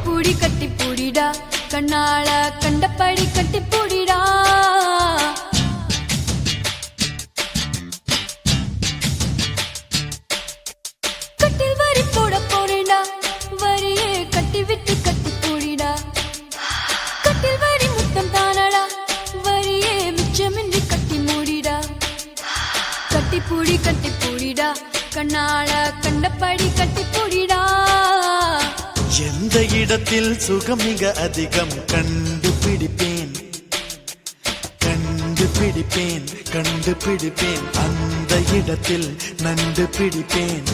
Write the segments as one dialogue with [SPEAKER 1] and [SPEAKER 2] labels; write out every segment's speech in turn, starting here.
[SPEAKER 1] கட்டி பூடிடா கண்ணாள கண்டபடி கட்டி பூடிடா கட்டில் வரி போட போறேடா வரியே கட்டி விட்டு கட்டி பூடிடா கட்டில் வரி முத்தம் தானடா வரியே மிச்சமின்றி கட்டி மூடிடா கட்டி பூடிடா கண்ணாள கண்டபடி கட்டி பூடிடா
[SPEAKER 2] எந்த இடத்தில் சுகம் மிக அதிகம் கண்டுபிடிப்பேன் அந்த இடத்தில் நண்டு பிடிப்பேன்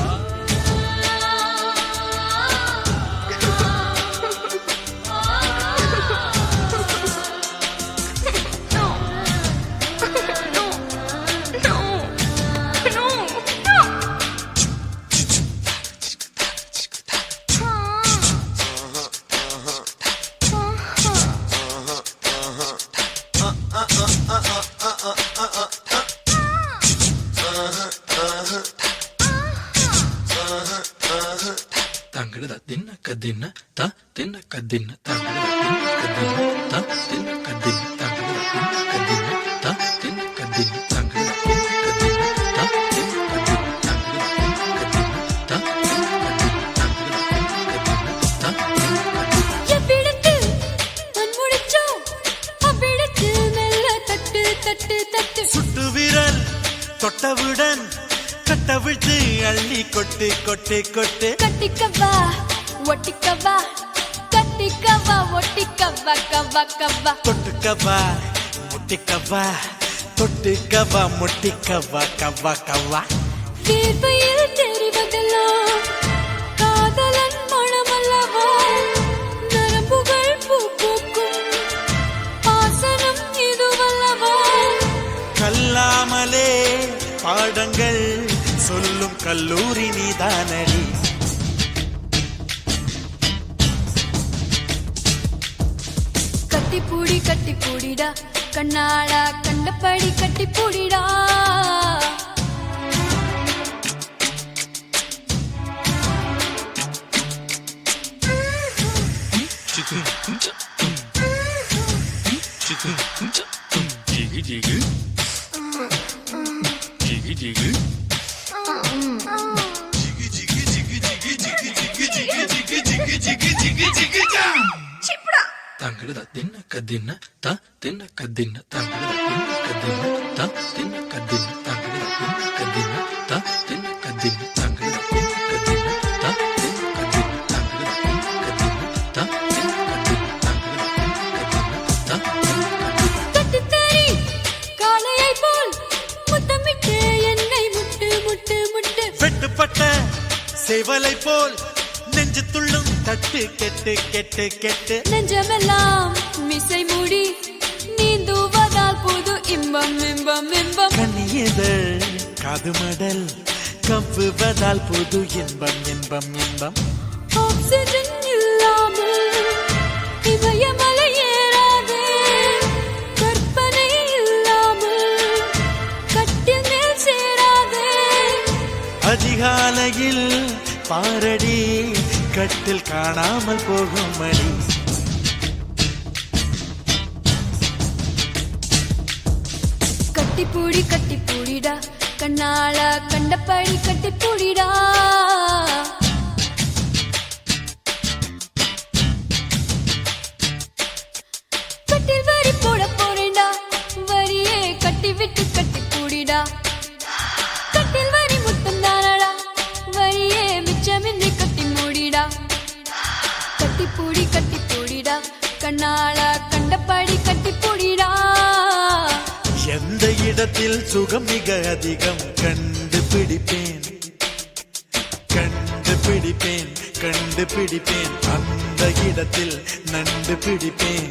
[SPEAKER 3] Tanggalada dinna kadinna ta dinna kadinna tanggalada dinna kadinna ta dinna kadinna tanggalada dinna kadinna ta dinna kadinna tanggalada dinna kadinna ta dinna kadinna tanggalada dinna kadinna ta dinna kadinna tanggalada dinna kadinna ta
[SPEAKER 1] எவ்விடத்தில் மண்முடிச்சோ அவ்விடத்தில் மெல்ல தட்டு தட்டு தட்டு
[SPEAKER 2] சுட்டு விரல் தொட்டவுடன் கட்டவிழ்த்து அள்ளி கொட்டு கொட்டு கொட்டு
[SPEAKER 1] கட்டிக்கவா ஒட்டிக்கவா கட்டிக்கவா ஒட்டிக்கவா கவா கவா
[SPEAKER 2] தொட்டுக்கவா முட்டிக்கவா தொட்டுக்கவா முட்டிக்கவா கவா கவா
[SPEAKER 1] தீர்வையில் தெரிவதெல்லாம் காதலன் மனமல்லவா நரம்புகள் பூ பூக்கும் பாசனம் இதுவல்லவா
[SPEAKER 2] கல்லாமலே பாடங்கள் சொல்லும் கல்லூரி நீதானடி
[SPEAKER 1] கட்டி பூடிடா கண்ணாளா கண்டபடி கட்டி பூடிடா
[SPEAKER 3] Tanggalada dinna kadinna ta dinna kadinna tanggalada dinna kadinna ta dinna kadinna tanggalada dinna kadinna ta dinna kadinna tanggalada dinna kadinna ta dinna kadinna tanggalada dinna kadinna ta dinna kadinna tanggalada dinna kadinna ta
[SPEAKER 1] கட்டித்தறி காளையை போல் முத்தமிட்டு என்னை முட்டு முட்டு முட்டு
[SPEAKER 2] வெட்டுப்பட்ட சேவலை போல் நெஞ்சு துள்ளும் தட்டு கெட்டு கெட்டு கெட்டு
[SPEAKER 1] நெஞ்சமெல்லாம் மிசை மூடி நீந்துவதால் புது இன்பம் இன்பம் இன்பம்
[SPEAKER 2] கண்ணியதழ் காது மடல் கவ்வுவதால் புது இன்பம் இன்பம் இன்பம்
[SPEAKER 1] ஆக்சிஜன் இல்லாமல் இமயமலை ஏறாதே கற்பனை இல்லாமல் கட்டில் மேல் சேராதே
[SPEAKER 2] அதிகாலையில் பாரடி கட்டில் காணாமல் போகும் மணி
[SPEAKER 1] கட்டி பூடிடா கண்ணாள கண்டபடி கட்டி பூடிடா கட்டில் வரி போட போறேண்டா வரியே கட்டி விட்டு கட்டி பூடிடா கட்டில் வரி முத்தம் தானடா வரியே மிச்சமின்றி கட்டி மூடிடா கட்டி பூடிடா கண்ணாள கண்டபடி கட்டி பூடிடா
[SPEAKER 2] எந்த இடத்தில் சுகம் மிக அதிகம் கண்டுபிடிப்பேன் அந்த இடத்தில் நண்டு பிடிப்பேன்